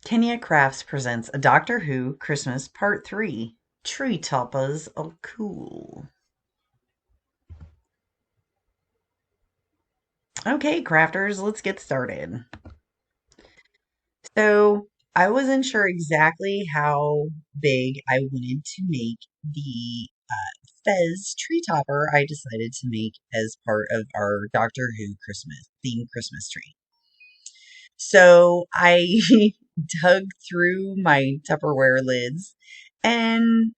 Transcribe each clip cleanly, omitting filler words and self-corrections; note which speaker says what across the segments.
Speaker 1: Kenya Krafts presents a Doctor Who Christmas Part 3 Tree Toppers Are Cool. Okay, crafters, let's get started. So, I wasn't sure exactly how big I wanted to make the fez tree topper I decided to make as part of our Doctor Who Christmas themed Christmas tree. So I dug through my Tupperware lids and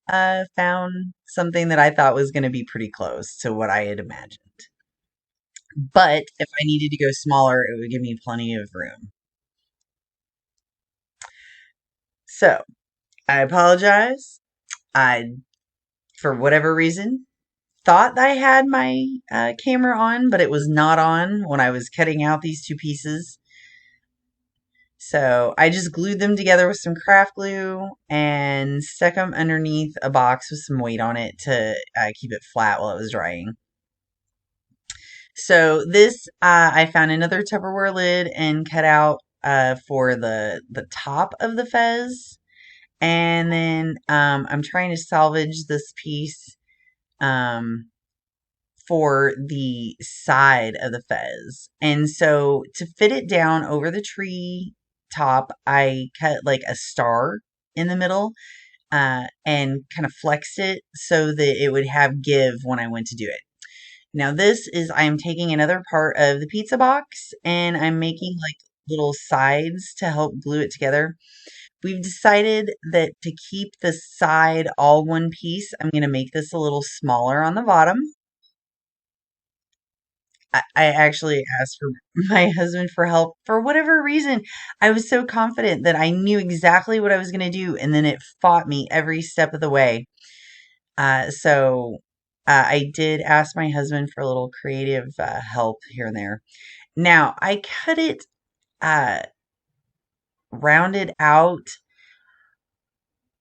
Speaker 1: found something that I thought was going to be pretty close to what I had imagined. But if I needed to go smaller, it would give me plenty of room. So I apologize. I, for whatever reason, thought I had my camera on, but it was not on when I was cutting out these two pieces. So I just glued them together with some craft glue and stuck them underneath a box with some weight on it to keep it flat while it was drying. So this, I found another Tupperware lid and cut out for the top of the fez. And then I'm trying to salvage this piece um, for the side of the fez. And so to fit it down over the tree top, I cut like a star in the middle and kind of flexed it so that it would have give when I went to do it. Now, this is, I'm taking another part of the pizza box and I'm making like little sides to help glue it together. We've decided that to keep the side all one piece, I'm going to make this a little smaller on the bottom. I actually asked for my husband for help for whatever reason. I was so confident that I knew exactly what I was going to do, and then it fought me every step of the way. So I did ask my husband for a little creative help here and there. Now I cut it uh, rounded out.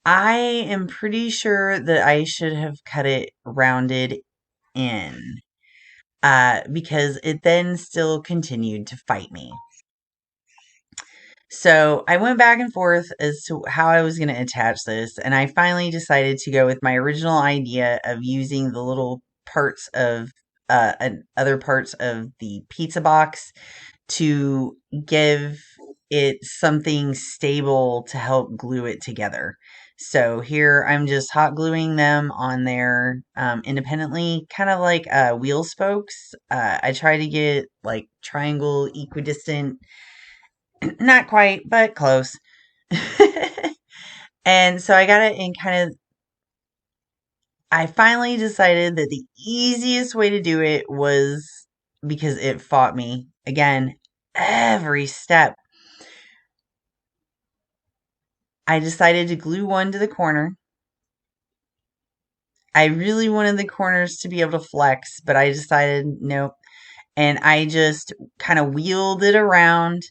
Speaker 1: I am pretty sure that I should have cut it rounded in because it then still continued to fight me. So I went back and forth as to how I was going to attach this, and I finally decided to go with my original idea of using the little parts of other parts of the pizza box to give it something stable to help glue it together. So here I'm just hot gluing them on there independently, kind of like wheel spokes. I try to get like triangle equidistant, not quite, but close. And so I got it in kind of, I finally decided that the easiest way to do it was because it fought me again every step. I decided to glue one to the corner. I really wanted the corners to be able to flex, but I decided nope. And I just kind of wheeled it around.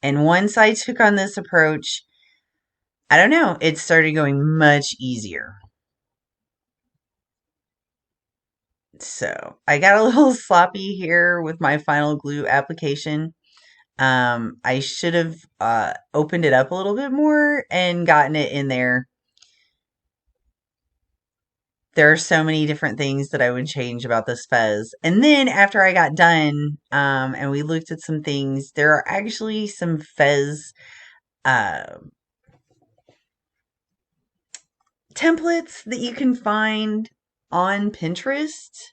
Speaker 1: And once I took on this approach, I don't know, it started going much easier. So I got a little sloppy here with my final glue application. I should have opened it up a little bit more and gotten it in there. There are so many different things that I would change about this fez. And then after I got done, and we looked at some things, there are actually some fez uh, templates that you can find on Pinterest.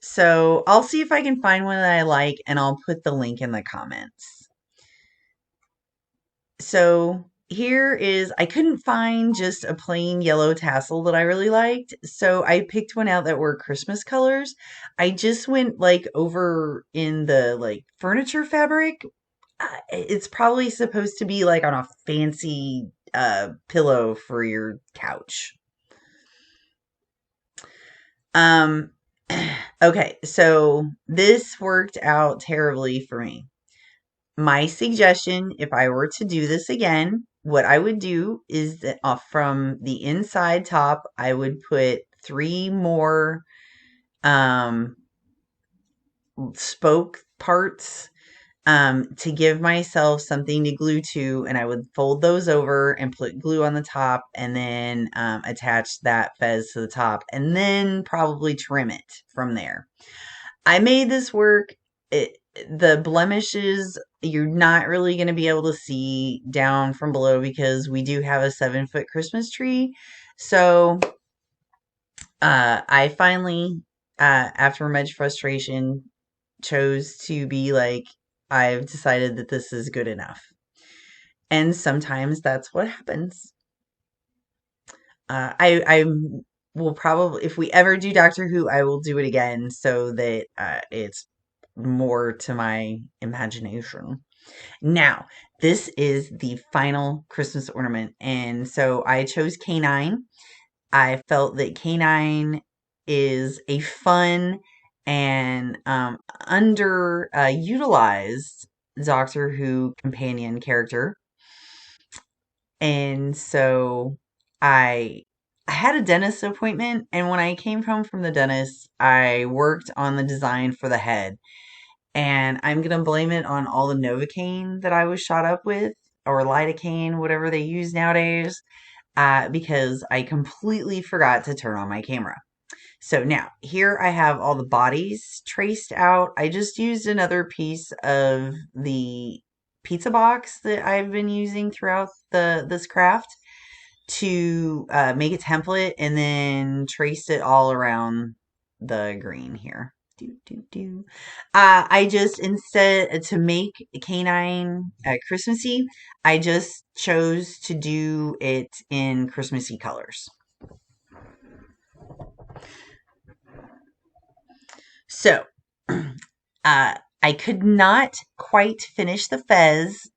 Speaker 1: So I'll see if I can find one that I like, and I'll put the link in the comments. So here is, I couldn't find just a plain yellow tassel that I really liked. So I picked one out that were Christmas colors. I just went like over in the like furniture fabric. It's probably supposed to be like on a fancy pillow for your couch. Um, okay, so this worked out terribly for me. My suggestion, if I were to do this again, what I would do is that from the inside top, I would put three more um, spoke parts to give myself something to glue to, and I would fold those over and put glue on the top, and then attach that fez to the top, and then probably trim it from there. I made this work. The blemishes, you're not really going to be able to see down from below because we do have a 7-foot Christmas tree. So I finally, after much frustration, chose to be like, I've decided that this is good enough. And sometimes that's what happens. I will probably, if we ever do Doctor Who, I will do it again so that it's more to my imagination. Now, this is the final Christmas ornament, and so I chose Canine. I felt that Canine is a fun and underutilized Doctor Who companion character. And so I I had a dentist appointment, and when I came home from the dentist, I worked on the design for the head. And I'm gonna blame it on all the Novocaine that I was shot up with, or lidocaine, whatever they use nowadays, because I completely forgot to turn on my camera. So now here I have all the bodies traced out. I just used another piece of the pizza box that I've been using throughout this craft to make a template, and then traced it all around the green here. Do, do, do. I just, instead, to make Canine Christmassy, I just chose to do it in Christmassy colors. So, I could not quite finish the fez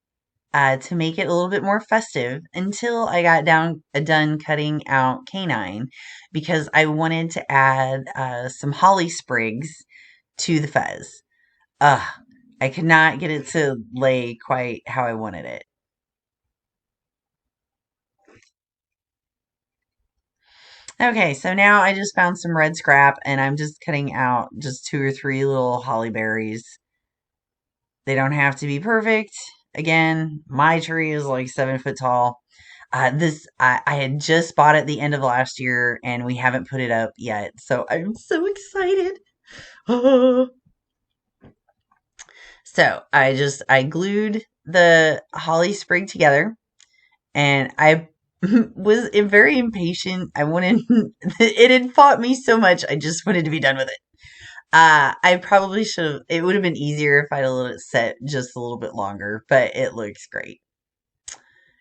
Speaker 1: to make it a little bit more festive until I got done cutting out Canine, because I wanted to add some holly sprigs to the fez. Ugh, I could not get it to lay quite how I wanted it. Okay, so now I just found some red scrap, and I'm just cutting out just 2 or 3 little holly berries. They don't have to be perfect. Again, my tree is like 7 foot tall. I had just bought it the end of last year, and we haven't put it up yet, so I'm so excited. So I glued the holly sprig together, and I was very impatient. I wanted it had fought me so much. I just wanted to be done with it. I probably should have. It would have been easier if I'd let it set just a little bit longer, but it looks great.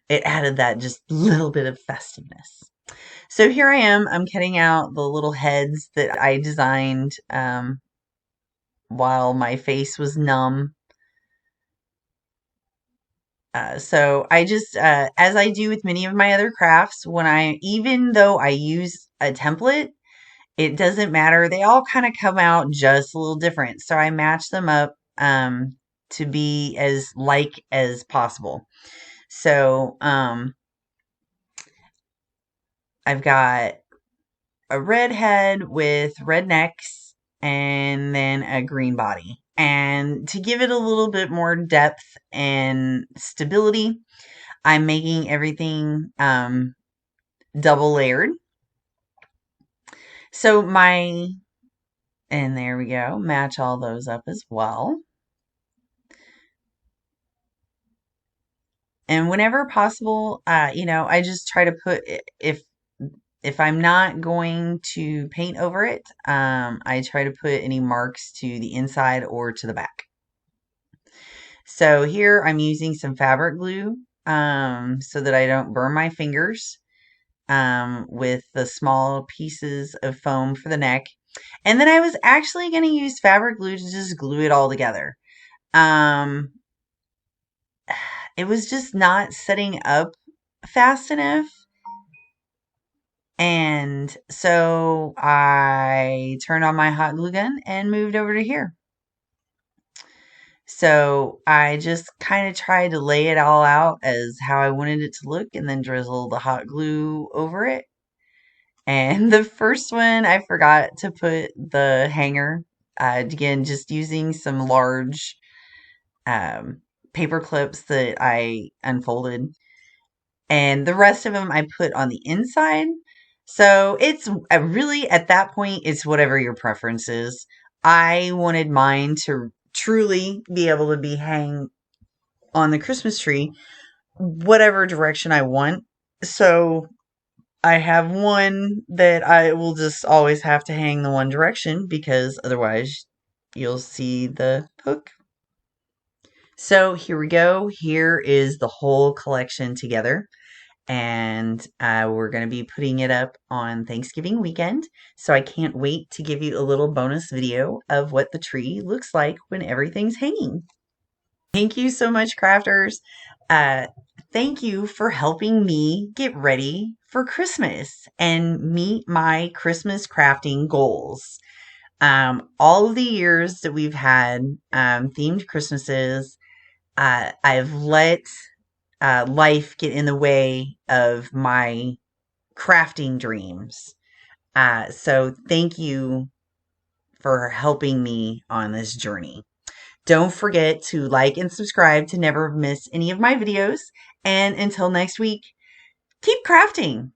Speaker 1: It added that just little bit of festiveness. So here I am. I'm cutting out the little heads that I designed while my face was numb. So I just, as I do with many of my other crafts, even though I use a template, it doesn't matter. They all kind of come out just a little different. So I match them up to be as like as possible. So I've got a red head with red necks and then a green body. And to give it a little bit more depth and stability, I'm making everything double layered. So and there we go, match all those up as well. And whenever possible, I just try to put, if I'm not going to paint over it, I try to put any marks to the inside or to the back. So here I'm using some fabric glue so that I don't burn my fingers with the small pieces of foam for the neck. And then I was actually going to use fabric glue to just glue it all together. It was just not setting up fast enough. And so I turned on my hot glue gun and moved over to here. So I just kind of tried to lay it all out as how I wanted it to look, and then drizzle the hot glue over it. And the first one, I forgot to put the hanger. Again, just using some large um, paper clips that I unfolded, and the rest of them I put on the inside. So it's really, at that point, it's whatever your preference is. I wanted mine to truly be able to be hang on the Christmas tree whatever direction I want. So I have one that I will just always have to hang the one direction because otherwise you'll see the hook. So here we go. Here is the whole collection together. And we're going to be putting it up on Thanksgiving weekend. So I can't wait to give you a little bonus video of what the tree looks like when everything's hanging. Thank you so much, crafters. Uh, thank you for helping me get ready for Christmas and meet my Christmas crafting goals. All of the years that we've had themed Christmases, I've let life get in the way of my crafting dreams. So thank you for helping me on this journey. Don't forget to like and subscribe to never miss any of my videos. And until next week, keep crafting.